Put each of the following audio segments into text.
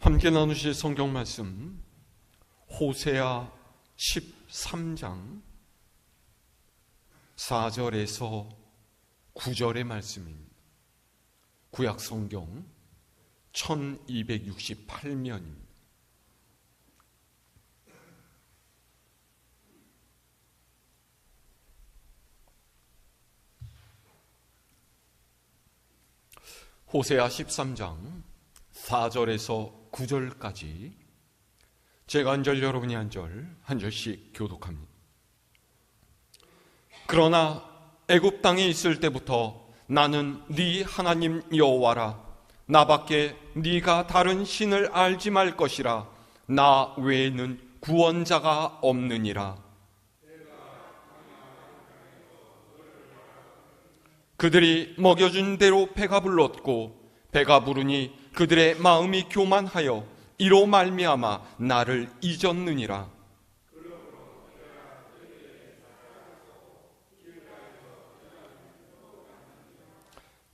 함께 나누실 성경 말씀 호세아 13장 4절에서 9절의 말씀입니다. 구약 성경 1268면입니다. 호세아 13장 4절에서 9절까지 제가 한 절, 여러분이 한 절, 한 절씩 교독합니다. 그러나 애굽 땅에 있을 때부터 나는 네 하나님 여호와라. 나밖에 네가 다른 신을 알지 말 것이라. 나 외에는 구원자가 없느니라. 그들이 먹여준 대로 배가 불렀고 배가 부르니 그들의 마음이 교만하여 이로 말미암아 나를 잊었느니라.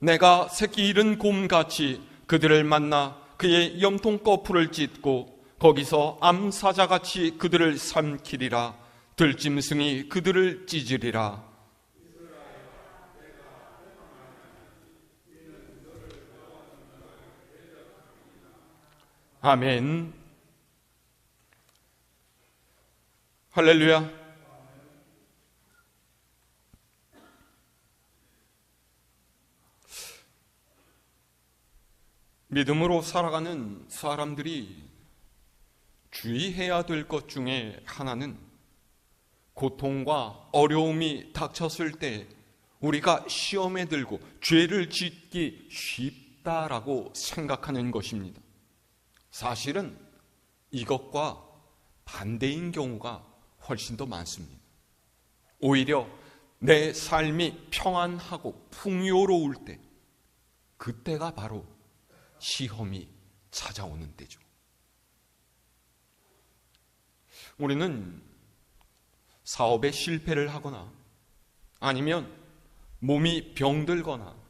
내가 새끼 잃은 곰같이 그들을 만나 그의 염통 거풀을 찢고 거기서 암사자같이 그들을 삼키리라. 들짐승이 그들을 찢으리라. 아멘. 할렐루야. 믿음으로 살아가는 사람들이 주의해야 될 것 중에 하나는 고통과 어려움이 닥쳤을 때 우리가 시험에 들고 죄를 짓기 쉽다라고 생각하는 것입니다. 사실은 이것과 반대인 경우가 훨씬 더 많습니다. 오히려 내 삶이 평안하고 풍요로울 때, 그때가 바로 시험이 찾아오는 때죠. 우리는 사업에 실패를 하거나 아니면 몸이 병들거나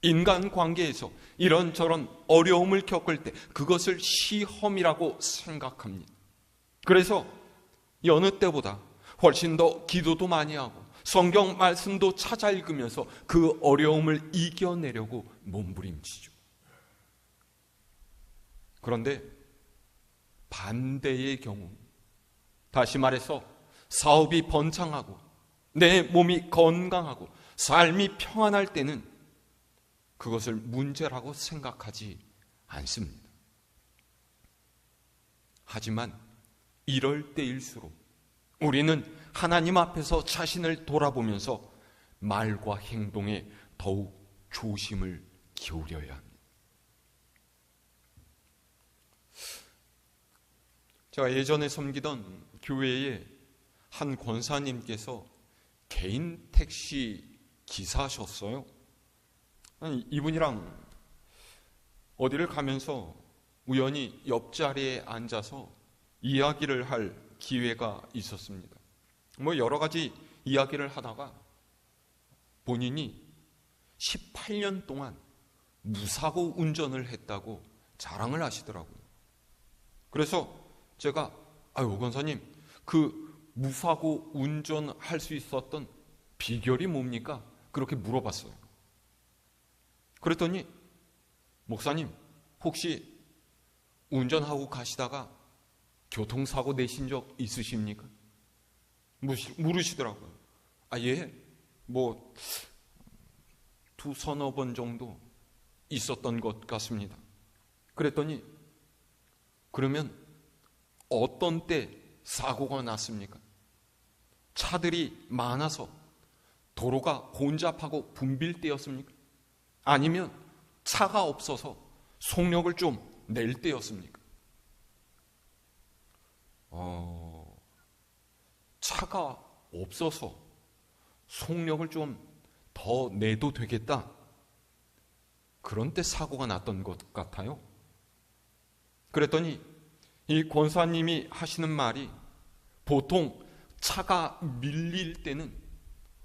인간관계에서 이런저런 어려움을 겪을 때 그것을 시험이라고 생각합니다. 그래서 여느 때보다 훨씬 더 기도도 많이 하고 성경 말씀도 찾아 읽으면서 그 어려움을 이겨내려고 몸부림치죠. 그런데 반대의 경우, 다시 말해서 사업이 번창하고 내 몸이 건강하고 삶이 평안할 때는 그것을 문제라고 생각하지 않습니다. 하지만 이럴 때일수록 우리는 하나님 앞에서 자신을 돌아보면서 말과 행동에 더욱 조심을 기울여야 합니다. 제가 예전에 섬기던 교회에 한 권사님께서 개인 택시 기사셨어요. 아니, 이분이랑 어디를 가면서 우연히 옆자리에 앉아서 이야기를 할 기회가 있었습니다. 여러 가지 이야기를 하다가 본인이 18년 동안 무사고 운전을 했다고 자랑을 하시더라고요. 그래서 제가 오 권사님, 그 무사고 운전할 수 있었던 비결이 뭡니까? 그렇게 물어봤어요. 그랬더니 목사님, 혹시 운전하고 가시다가 교통사고 내신 적 있으십니까? 물으시더라고요. 예, 서너 번 정도 있었던 것 같습니다. 그랬더니 그러면 어떤 때 사고가 났습니까? 차들이 많아서 도로가 혼잡하고 붐빌 때였습니까? 아니면 차가 없어서 속력을 좀 낼 때였습니까? 차가 없어서 속력을 좀 더 내도 되겠다, 그런 때 사고가 났던 것 같아요. 그랬더니 이 권사님이 하시는 말이, 보통 차가 밀릴 때는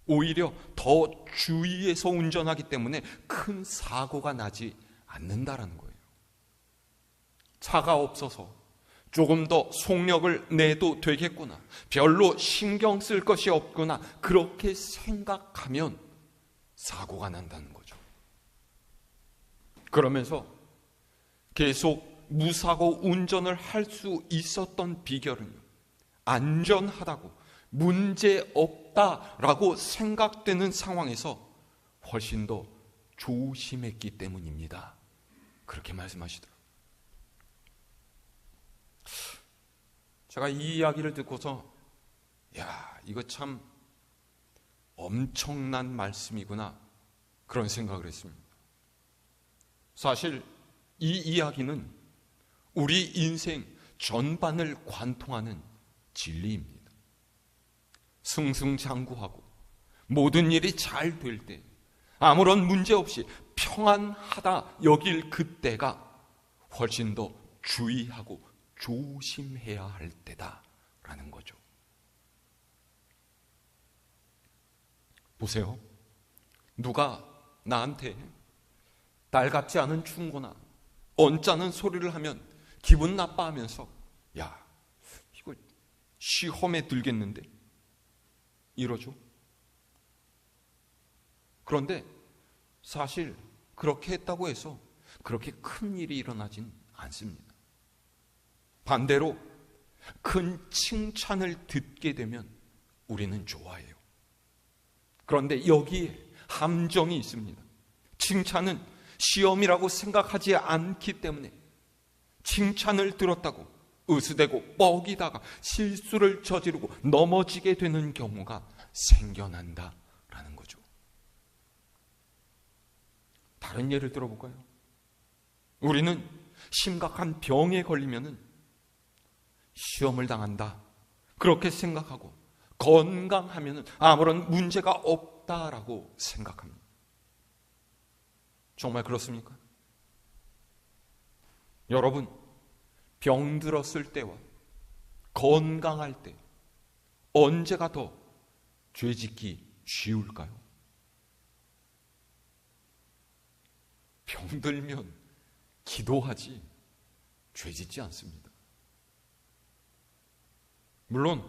오히려 더 주의해서 운전하기 때문에 큰 사고가 나지 않는다라는 거예요. 차가 없어서 조금 더 속력을 내도 되겠구나, 별로 신경 쓸 것이 없구나, 그렇게 생각하면 사고가 난다는 거죠. 그러면서 계속 무사고 운전을 할 수 있었던 비결은요, 안전하다고, 문제없다라고 생각되는 상황에서 훨씬 더 조심했기 때문입니다. 그렇게 말씀하시더라고요. 제가 이 이야기를 듣고서 이거 참 엄청난 말씀이구나, 그런 생각을 했습니다. 사실 이 이야기는 우리 인생 전반을 관통하는 진리입니다. 승승장구하고 모든 일이 잘 될 때, 아무런 문제 없이 평안하다 여길 그때가 훨씬 더 주의하고 조심해야 할 때다라는 거죠. 보세요. 누가 나한테 날 같지 않은 충고나 언짢은 소리를 하면 기분 나빠하면서 이거 시험에 들겠는데 이러죠. 그런데 사실 그렇게 했다고 해서 그렇게 큰 일이 일어나진 않습니다. 반대로 큰 칭찬을 듣게 되면 우리는 좋아해요. 그런데 여기에 함정이 있습니다. 칭찬은 시험이라고 생각하지 않기 때문에 칭찬을 들었다고 으스대고 뻐기다가 실수를 저지르고 넘어지게 되는 경우가 생겨난다라는 거죠. 다른 예를 들어볼까요? 우리는 심각한 병에 걸리면은 시험을 당한다, 그렇게 생각하고 건강하면은 아무런 문제가 없다라고 생각합니다. 정말 그렇습니까? 여러분, 병 들었을 때와 건강할 때 언제가 더 죄짓기 쉬울까요? 병 들면 기도하지 죄짓지 않습니다. 물론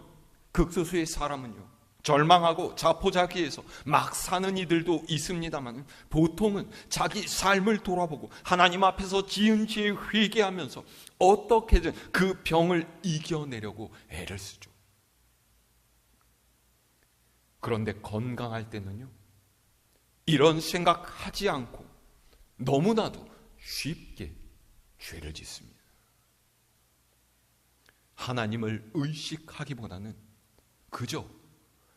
극소수의 사람은요, 절망하고 자포자기해서 막 사는 이들도 있습니다만, 보통은 자기 삶을 돌아보고 하나님 앞에서 지은 죄에 회개하면서 어떻게든 그 병을 이겨내려고 애를 쓰죠. 그런데 건강할 때는요, 이런 생각하지 않고 너무나도 쉽게 죄를 짓습니다. 하나님을 의식하기보다는 그저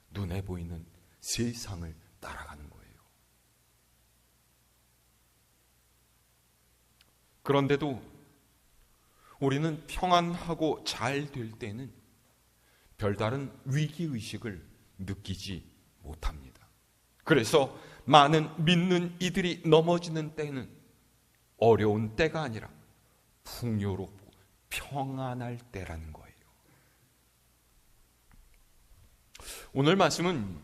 눈에 보이는 세상을 따라가는 거예요. 그런데도 우리는 평안하고 잘 될 때는 별다른 위기의식을 느끼지 못합니다. 그래서 많은 믿는 이들이 넘어지는 때는 어려운 때가 아니라 풍요롭고 평안할 때라는 거예요. 오늘 말씀은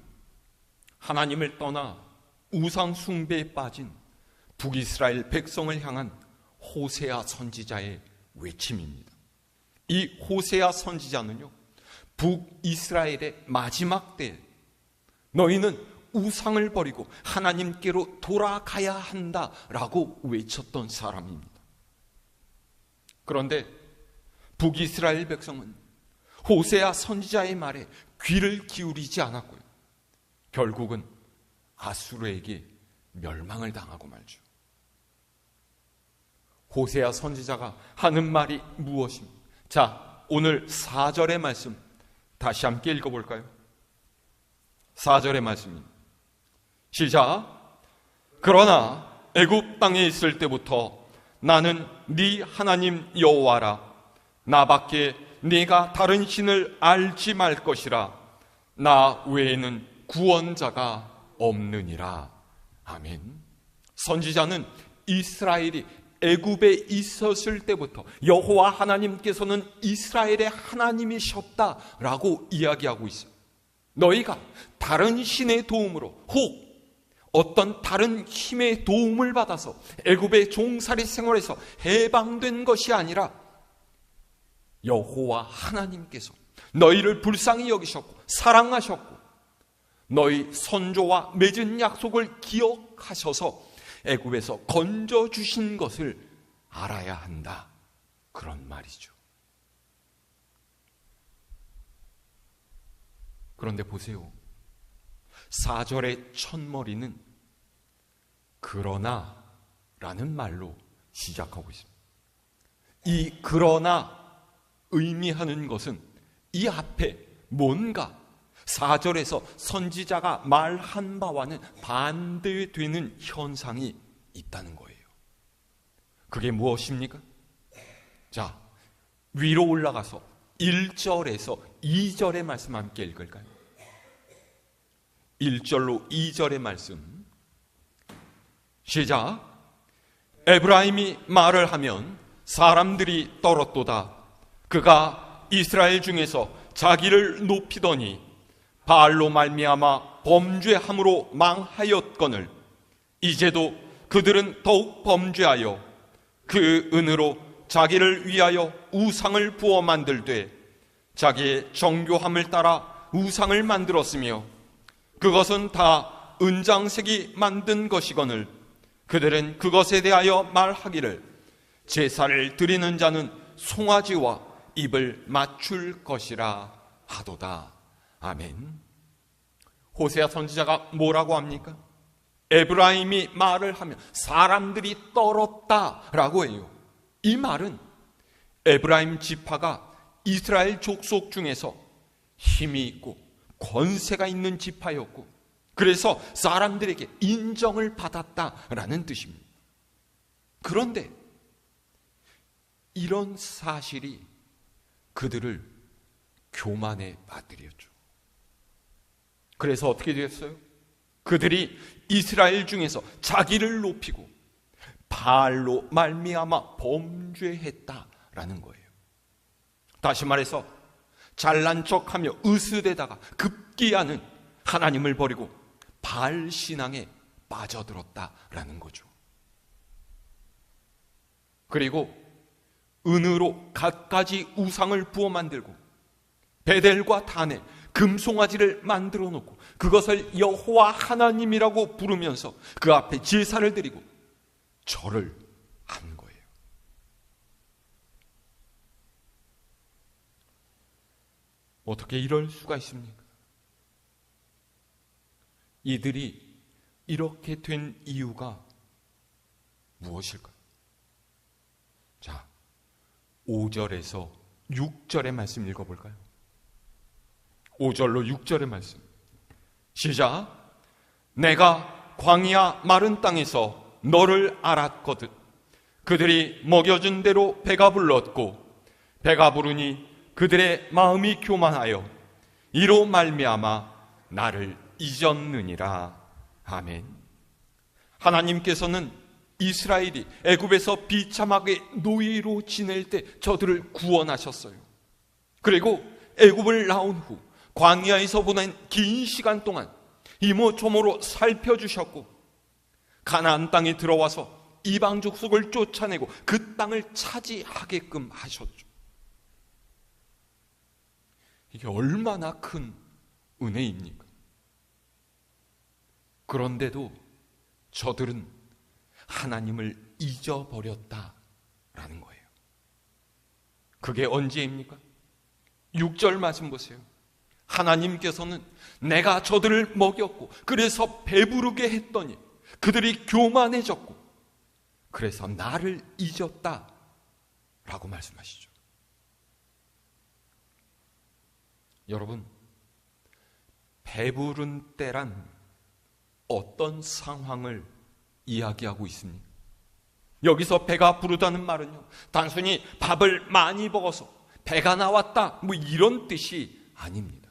하나님을 떠나 우상 숭배에 빠진 북이스라엘 백성을 향한 호세아 선지자의 외침입니다. 이 호세아 선지자는요, 북이스라엘의 마지막 때에 너희는 우상을 버리고 하나님께로 돌아가야 한다라고 외쳤던 사람입니다. 그런데 북이스라엘 백성은 호세아 선지자의 말에 귀를 기울이지 않았고요, 결국은 아수르에게 멸망을 당하고 말죠. 호세아 선지자가 하는 말이 무엇입니까? 자, 오늘 4절의 말씀 다시 함께 읽어볼까요? 4절의 말씀입니다. 시작. 그러나 애굽 땅에 있을 때부터 나는 네 하나님 여호와라. 나밖에 네가 다른 신을 알지 말 것이라. 나 외에는 구원자가 없느니라. 아멘. 선지자는 이스라엘이 애굽에 있었을 때부터 여호와 하나님께서는 이스라엘의 하나님이셨다라고 이야기하고 있어요. 너희가 다른 신의 도움으로 혹 어떤 다른 힘의 도움을 받아서 애굽의 종살이 생활에서 해방된 것이 아니라 여호와 하나님께서 너희를 불쌍히 여기셨고 사랑하셨고 너희 선조와 맺은 약속을 기억하셔서 애굽에서 건져주신 것을 알아야 한다. 그런 말이죠. 그런데 보세요. 4절의 첫머리는 그러나 라는 말로 시작하고 있습니다. 이 그러나 의미하는 것은 이 앞에 뭔가 4절에서 선지자가 말한 바와는 반대되는 현상이 있다는 거예요. 그게 무엇입니까? 자, 위로 올라가서 1절에서 2절의 말씀 함께 읽을까요? 1절로 2절의 말씀 시작. 에브라임이 말을 하면 사람들이 떨었도다. 그가 이스라엘 중에서 자기를 높이더니 바알로 말미암아 범죄함으로 망하였거늘 이제도 그들은 더욱 범죄하여 그 은으로 자기를 위하여 우상을 부어 만들되 자기의 정교함을 따라 우상을 만들었으며 그것은 다 은장색이 만든 것이거늘 그들은 그것에 대하여 말하기를 제사를 드리는 자는 송아지와 입을 맞출 것이라 하도다. 아멘. 호세아 선지자가 뭐라고 합니까? 에브라임이 말을 하면 사람들이 떨었다라고 해요. 이 말은 에브라임 지파가 이스라엘 족속 중에서 힘이 있고 권세가 있는 지파였고 그래서 사람들에게 인정을 받았다라는 뜻입니다. 그런데 이런 사실이 그들을 교만에 빠뜨렸죠. 그래서 어떻게 되었어요? 그들이 이스라엘 중에서 자기를 높이고 바알로 말미암아 범죄했다라는 거예요. 다시 말해서 잘난 척하며 으스대다가 급기야는 하나님을 버리고 바알 신앙에 빠져들었다라는 거죠. 그리고 은으로 갖가지 우상을 부어 만들고 베델과 단에 금송아지를 만들어 놓고 그것을 여호와 하나님이라고 부르면서 그 앞에 제사를 드리고 절을 한 거예요. 어떻게 이럴 수가 있습니까? 이들이 이렇게 된 이유가 무엇일까요? 자, 5절에서 6절의 말씀 읽어볼까요? 5절로 6절의 말씀 시작. 내가 광야 마른 땅에서 너를 알았거든. 그들이 먹여준 대로 배가 불렀고 배가 부르니 그들의 마음이 교만하여 이로 말미암아 나를 잊었느니라. 아멘. 하나님께서는 이스라엘이 애굽에서 비참하게 노예로 지낼 때 저들을 구원하셨어요. 그리고 애굽을 나온 후 광야에서 보낸 긴 시간 동안 이모저모로 살펴주셨고 가나안 땅에 들어와서 이방 족속을 쫓아내고 그 땅을 차지하게끔 하셨죠. 이게 얼마나 큰 은혜입니까? 그런데도 저들은 하나님을 잊어버렸다라는 거예요. 그게 언제입니까? 6절 말씀 보세요. 하나님께서는 내가 저들을 먹였고 그래서 배부르게 했더니 그들이 교만해졌고 그래서 나를 잊었다라고 말씀하시죠. 여러분, 배부른 때란 어떤 상황을 이야기하고 있습니까? 여기서 배가 부르다는 말은요, 단순히 밥을 많이 먹어서 배가 나왔다 뭐 이런 뜻이 아닙니다.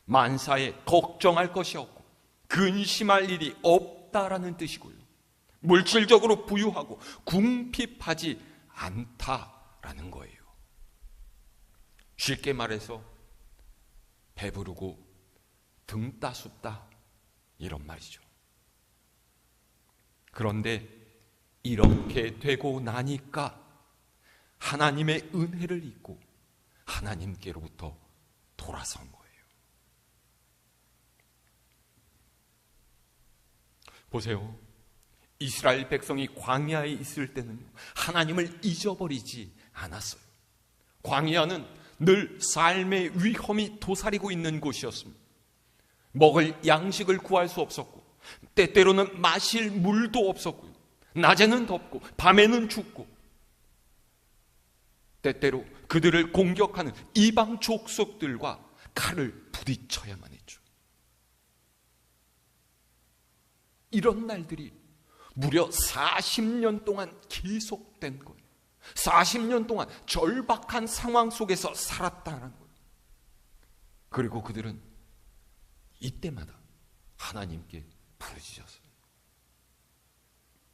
만사에 걱정할 것이 없고 근심할 일이 없다라는 뜻이고요, 물질적으로 부유하고 궁핍하지 않다라는 거예요. 쉽게 말해서 배부르고 등 따숩다 이런 말이죠. 그런데 이렇게 되고 나니까 하나님의 은혜를 잊고 하나님께로부터 돌아선 거예요. 보세요. 이스라엘 백성이 광야에 있을 때는 하나님을 잊어버리지 않았어요. 광야는 늘 삶의 위험이 도사리고 있는 곳이었습니다. 먹을 양식을 구할 수 없었고, 때때로는 마실 물도 없었고요. 낮에는 덥고 밤에는 춥고, 때때로 그들을 공격하는 이방 족속들과 칼을 부딪혀야만 했죠. 이런 날들이 무려 40년 동안 계속된 거예요. 40년 동안 절박한 상황 속에서 살았다는 거예요. 그리고 그들은 이때마다 하나님께 부르짖었어요.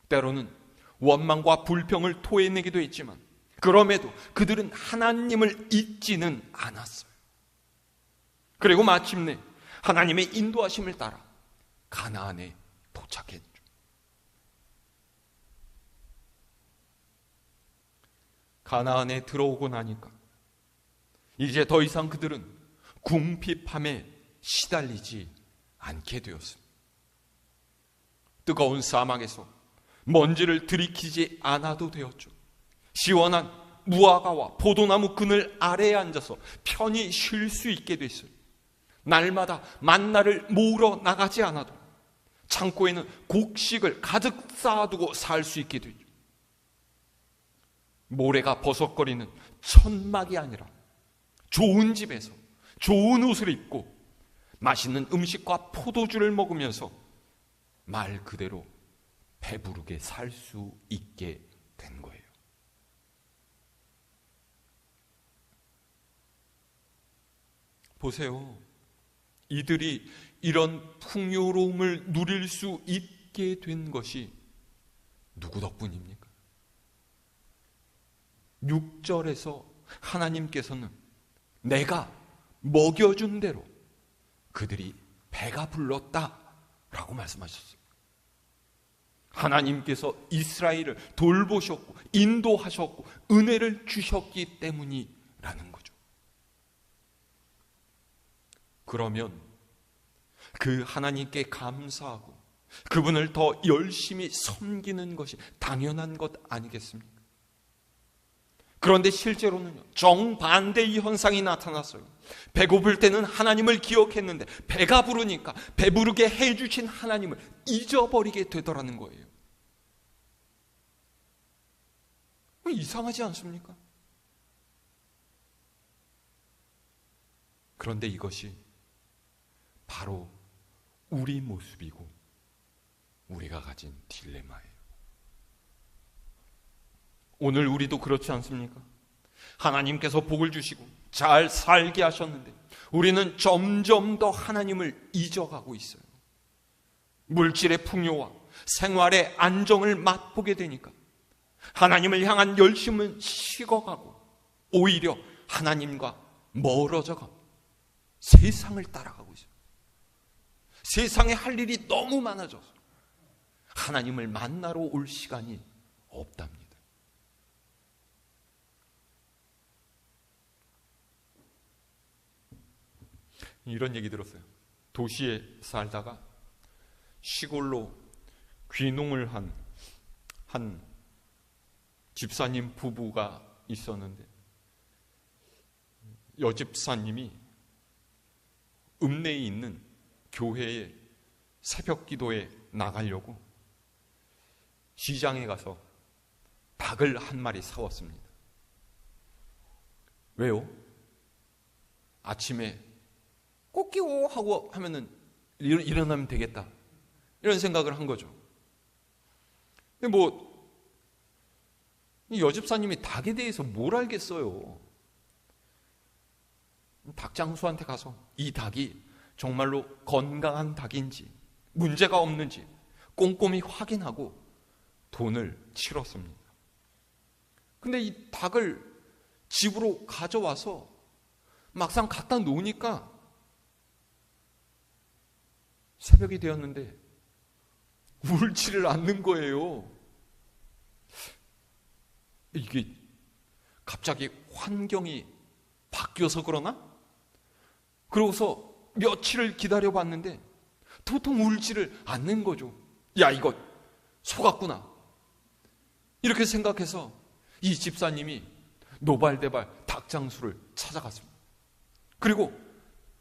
때로는 원망과 불평을 토해내기도 했지만, 그럼에도 그들은 하나님을 잊지는 않았어요. 그리고 마침내 하나님의 인도하심을 따라 가나안에 도착했죠. 가나안에 들어오고 나니까 이제 더 이상 그들은 궁핍함에 시달리지 않게 되었습니다. 뜨거운 사막에서 먼지를 들이키지 않아도 되었죠. 시원한 무화과와 포도나무 그늘 아래에 앉아서 편히 쉴 수 있게 됐어요. 날마다 만나를 모으러 나가지 않아도 창고에는 곡식을 가득 쌓아두고 살 수 있게 되죠. 모래가 버석거리는 천막이 아니라 좋은 집에서 좋은 옷을 입고 맛있는 음식과 포도주를 먹으면서 말 그대로 배부르게 살 수 있게 된 거예요. 보세요. 이들이 이런 풍요로움을 누릴 수 있게 된 것이 누구 덕분입니까? 6절에서 하나님께서는 내가 먹여준 대로 그들이 배가 불렀다라고 말씀하셨어요. 하나님께서 이스라엘을 돌보셨고 인도하셨고 은혜를 주셨기 때문이라는 거죠. 그러면 그 하나님께 감사하고 그분을 더 열심히 섬기는 것이 당연한 것 아니겠습니까? 그런데 실제로는요, 정반대의 현상이 나타났어요. 배고플 때는 하나님을 기억했는데 배가 부르니까 배부르게 해주신 하나님을 잊어버리게 되더라는 거예요. 이상하지 않습니까? 그런데 이것이 바로 우리 모습이고 우리가 가진 딜레마예요. 오늘 우리도 그렇지 않습니까? 하나님께서 복을 주시고 잘 살게 하셨는데 우리는 점점 더 하나님을 잊어가고 있어요. 물질의 풍요와 생활의 안정을 맛보게 되니까 하나님을 향한 열심은 식어가고 오히려 하나님과 멀어져가고 세상을 따라가고 있어요. 세상에 할 일이 너무 많아져서 하나님을 만나러 올 시간이 없답니다. 이런 얘기 들었어요. 도시에 살다가 시골로 귀농을 한 집사님 부부가 있었는데 여집사님이 읍내에 있는 교회에 새벽 기도에 나가려고 시장에 가서 닭을 한 마리 사왔습니다. 왜요? 아침에 꼬끼오 하고 하면은 일어나면 되겠다, 이런 생각을 한 거죠. 근데 이 여집사님이 닭에 대해서 뭘 알겠어요? 닭장수한테 가서 이 닭이 정말로 건강한 닭인지 문제가 없는지 꼼꼼히 확인하고 돈을 치렀습니다. 근데 이 닭을 집으로 가져와서 막상 갖다 놓으니까 새벽이 되었는데 울지를 않는 거예요. 이게 갑자기 환경이 바뀌어서 그러나? 그러고서 며칠을 기다려봤는데 도통 울지를 않는 거죠. 야, 이거 속았구나. 이렇게 생각해서 이 집사님이 노발대발 닭장수를 찾아갔습니다. 그리고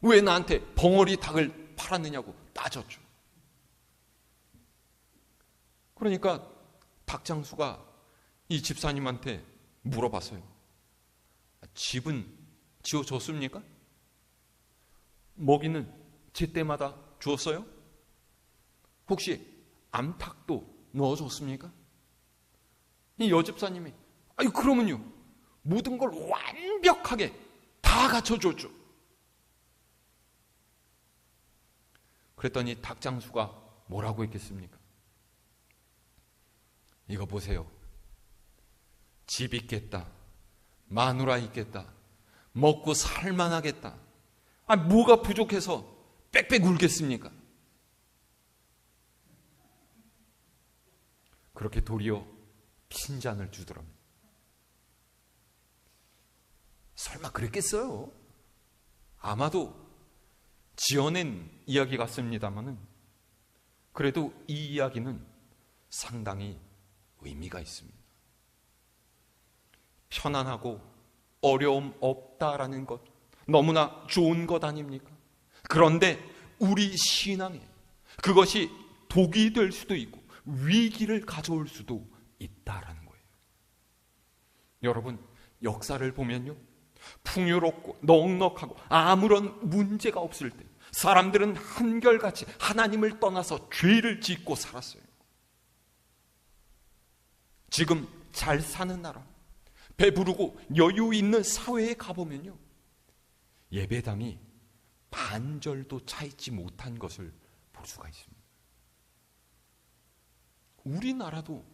왜 나한테 벙어리 닭을 팔았느냐고 따졌죠. 그러니까 닭장수가 이 집사님한테 물어봤어요. 집은 지어줬습니까? 먹이는 제때마다 주었어요? 혹시 암탉도 넣어줬습니까? 이 여집사님이 아유 그러면요 모든 걸 완벽하게 다 갖춰줬죠. 그랬더니 닭장수가 뭐라고 했겠습니까? 이거 보세요. 집 있겠다, 마누라 있겠다, 먹고 살만하겠다. 아, 뭐가 부족해서 빽빽 울겠습니까? 그렇게 도리어 핀잔을 주더랍니다. 설마 그랬겠어요? 아마도 지어낸 이야기 같습니다만은 그래도 이 이야기는 상당히 의미가 있습니다. 편안하고 어려움 없다라는 것 너무나 좋은 것 아닙니까? 그런데 우리 신앙에 그것이 독이 될 수도 있고 위기를 가져올 수도 있다라는 거예요. 여러분, 역사를 보면요, 풍요롭고 넉넉하고 아무런 문제가 없을 때 사람들은 한결같이 하나님을 떠나서 죄를 짓고 살았어요. 지금 잘 사는 나라, 배부르고 여유 있는 사회에 가보면요, 예배당이 반절도 차 있지 못한 것을 볼 수가 있습니다. 우리나라도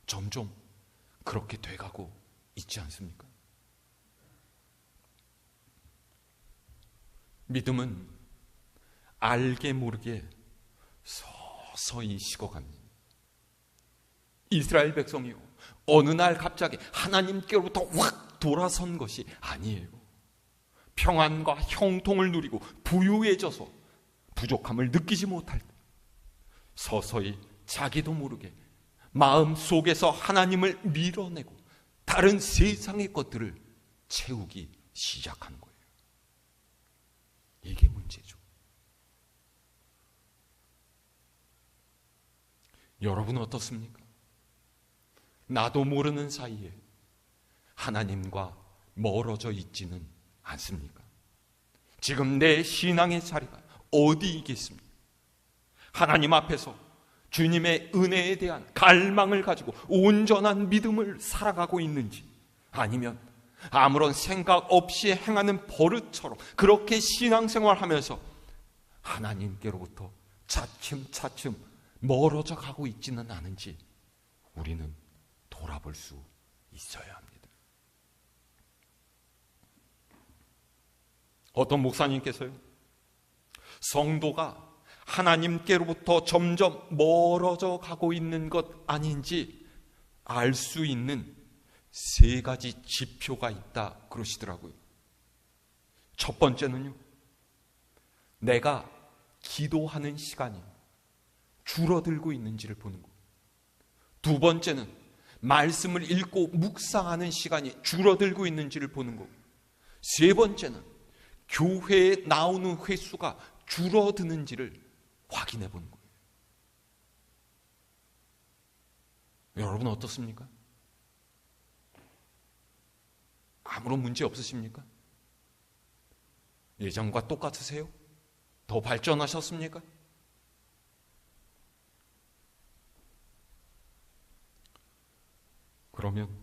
점점 그렇게 돼가고 있지 않습니까? 믿음은 알게 모르게 서서히 식어갑니다. 이스라엘 백성이요, 어느 날 갑자기 하나님께로부터 확 돌아선 것이 아니에요. 평안과 형통을 누리고 부유해져서 부족함을 느끼지 못할 때 서서히 자기도 모르게 마음 속에서 하나님을 밀어내고 다른 세상의 것들을 채우기 시작하는 거예요. 이게 문제죠. 여러분은 어떻습니까? 나도 모르는 사이에 하나님과 멀어져 있지는 않습니까? 지금 내 신앙의 자리가 어디 있겠습니까? 하나님 앞에서 주님의 은혜에 대한 갈망을 가지고 온전한 믿음을 살아가고 있는지, 아니면 아무런 생각 없이 행하는 버릇처럼 그렇게 신앙생활하면서 하나님께로부터 차츰차츰 멀어져 가고 있지는 않은지 우리는 돌아볼 수 있어야 합니다. 어떤 목사님께서요, 성도가 하나님께로부터 점점 멀어져 가고 있는 것 아닌지 알 수 있는 3가지 지표가 있다 그러시더라고요. 첫 번째는요, 내가 기도하는 시간이 줄어들고 있는지를 보는 것. 두 번째는 말씀을 읽고 묵상하는 시간이 줄어들고 있는지를 보는 것. 세 번째는 교회에 나오는 횟수가 줄어드는지를 확인해 보는 거예요. 여러분 어떻습니까? 아무런 문제 없으십니까? 예전과 똑같으세요? 더 발전하셨습니까? 그러면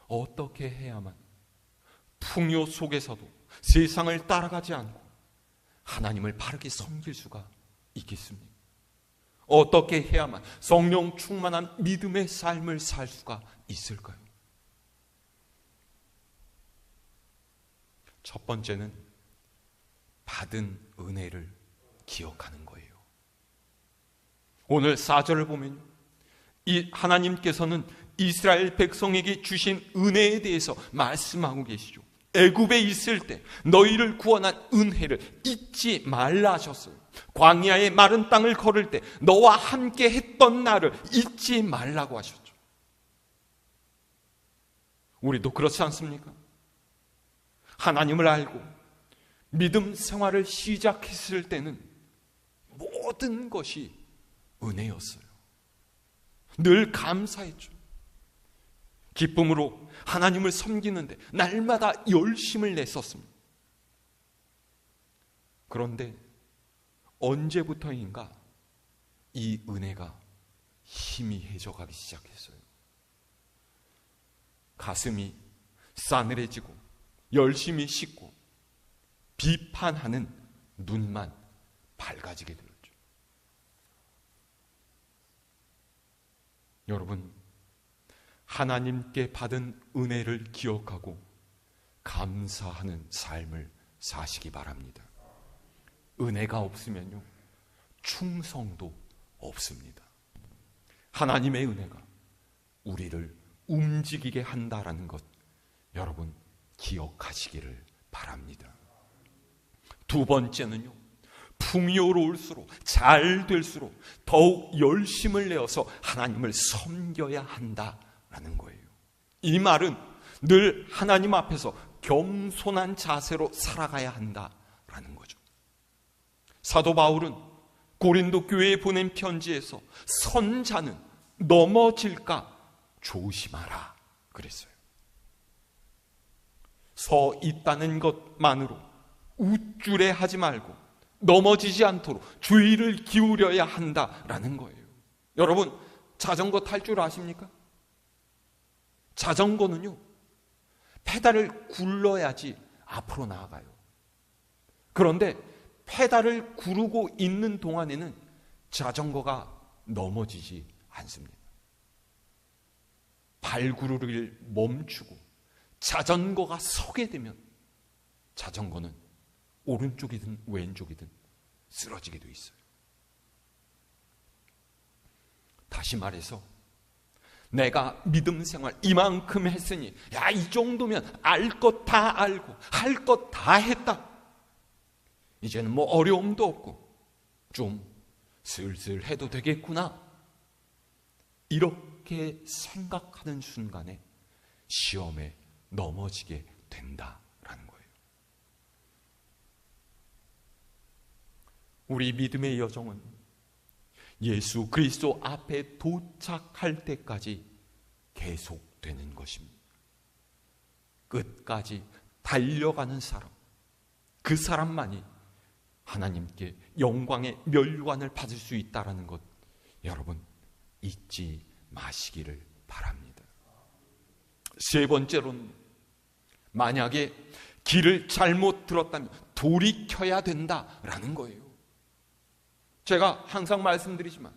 어떻게 해야만 풍요 속에서도 세상을 따라가지 않고 하나님을 바르게 섬길 수가 있겠습니까? 어떻게 해야만 성령 충만한 믿음의 삶을 살 수가 있을까요? 첫 번째는 받은 은혜를 기억하는 거예요. 오늘 4절을 보면 이 하나님께서는 이스라엘 백성에게 주신 은혜에 대해서 말씀하고 계시죠. 애굽에 있을 때 너희를 구원한 은혜를 잊지 말라 하셨어요. 광야의 마른 땅을 걸을 때 너와 함께 했던 날을 잊지 말라고 하셨죠. 우리도 그렇지 않습니까? 하나님을 알고 믿음 생활을 시작했을 때는 모든 것이 은혜였어요. 늘 감사했죠. 기쁨으로 하나님을 섬기는데 날마다 열심을 냈었습니다. 그런데 언제부터인가 이 은혜가 희미해져 가기 시작했어요. 가슴이 싸늘해지고 열심히 씻고 비판하는 눈만 밝아지게 되었죠. 여러분, 하나님께 받은 은혜를 기억하고 감사하는 삶을 사시기 바랍니다. 은혜가 없으면요, 충성도 없습니다. 하나님의 은혜가 우리를 움직이게 한다라는 것, 여러분 기억하시기를 바랍니다. 두 번째는요, 풍요로울수록, 잘 될수록 더욱 열심을 내어서 하나님을 섬겨야 한다라는 거예요. 이 말은 늘 하나님 앞에서 겸손한 자세로 살아가야 한다라는 거죠. 사도 바울은 고린도 교회에 보낸 편지에서 선자는 넘어질까 조심하라 그랬어요. 서 있다는 것만으로 우쭐해하지 말고 넘어지지 않도록 주의를 기울여야 한다라는 거예요. 여러분, 자전거 탈 줄 아십니까? 자전거는요, 페달을 굴러야지 앞으로 나아가요. 그런데 페달을 구르고 있는 동안에는 자전거가 넘어지지 않습니다. 발구르기를 멈추고 자전거가 서게 되면 자전거는 오른쪽이든 왼쪽이든 쓰러지게 돼 있어요. 다시 말해서 내가 믿음 생활 이만큼 했으니 야, 이 정도면 알 것 다 알고 할 것 다 했다. 이제는 뭐 어려움도 없고 좀 슬슬 해도 되겠구나. 이렇게 생각하는 순간에 시험에 넘어지게 된다라는 거예요. 우리 믿음의 여정은 예수 그리스도 앞에 도착할 때까지 계속되는 것입니다. 끝까지 달려가는 사람, 그 사람만이 하나님께 영광의 멸관을 받을 수 있다는 것, 여러분 잊지 마시기를 바랍니다. 세 번째로는 만약에 길을 잘못 들었다면 돌이켜야 된다라는 거예요. 제가 항상 말씀드리지만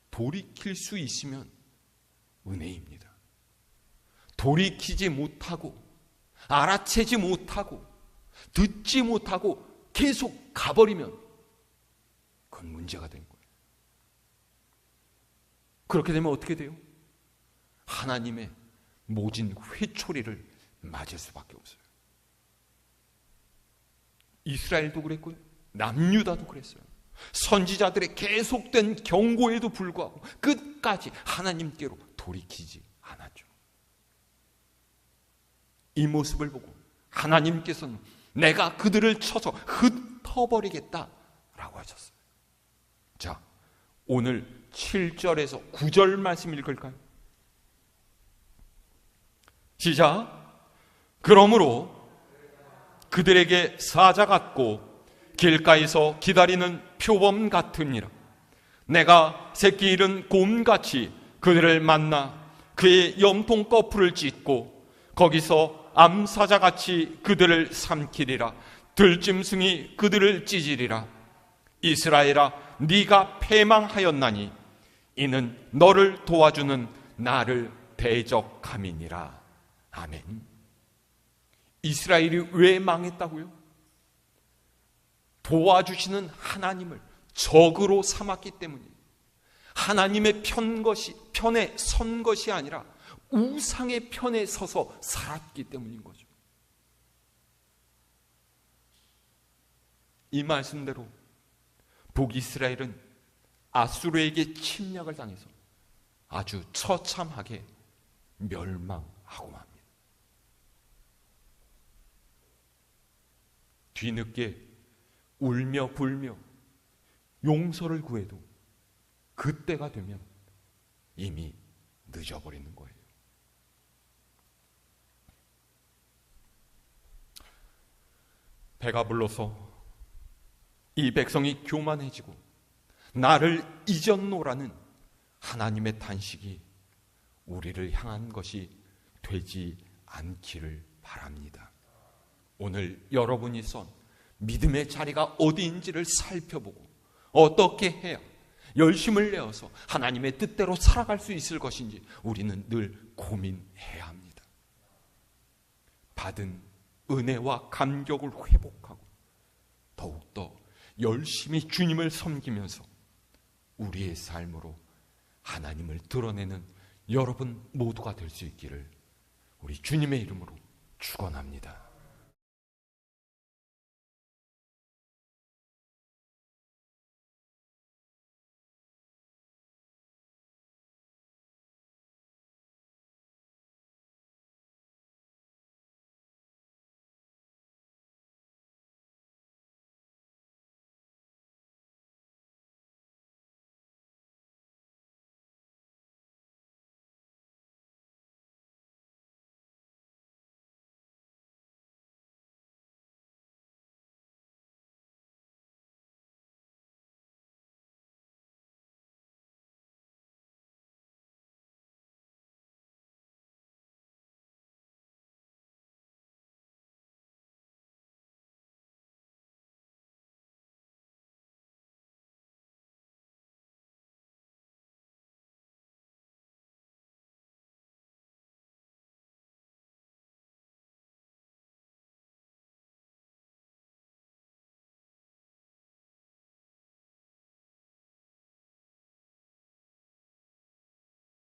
돌이킬 수 있으면 은혜입니다. 돌이키지 못하고 알아채지 못하고 듣지 못하고 계속 가버리면 그건 문제가 된 거예요. 그렇게 되면 어떻게 돼요? 하나님의 모진 회초리를 맞을 수밖에 없어요. 이스라엘도 그랬고요, 남유다도 그랬어요. 선지자들의 계속된 경고에도 불구하고 끝까지 하나님께로 돌이키지 않았죠. 이 모습을 보고 하나님께서는 내가 그들을 쳐서 흩어버리겠다라고 하셨어요. 자, 오늘 7절에서 9절 말씀 읽을까요? 시작. 그러므로 그들에게 사자 같고 길가에서 기다리는 표범 같으니라. 내가 새끼 잃은 곰같이 그들을 만나 그의 염통 거풀을 찢고 거기서 암사자같이 그들을 삼키리라. 들짐승이 그들을 찢으리라. 이스라엘아, 네가 패망하였나니 이는 너를 도와주는 나를 대적함이니라. 아멘. 이스라엘이 왜 망했다고요? 도와주시는 하나님을 적으로 삼았기 때문이에요. 하나님의 편에 선 것이 아니라 우상의 편에 서서 살았기 때문인 거죠. 이 말씀대로 북이스라엘은 아수르에게 침략을 당해서 아주 처참하게 멸망하고 맙니다. 뒤늦게 울며 불며 용서를 구해도 그때가 되면 이미 늦어버리는 거예요. 배가 불러서 이 백성이 교만해지고 나를 잊었노라는 하나님의 탄식이 우리를 향한 것이 되지 않기를 바랍니다. 오늘 여러분이 선 믿음의 자리가 어디인지를 살펴보고 어떻게 해야 열심을 내어서 하나님의 뜻대로 살아갈 수 있을 것인지 우리는 늘 고민해야 합니다. 받은 은혜와 감격을 회복하고 더욱더 열심히 주님을 섬기면서 우리의 삶으로 하나님을 드러내는 여러분 모두가 될 수 있기를 우리 주님의 이름으로 축원합니다.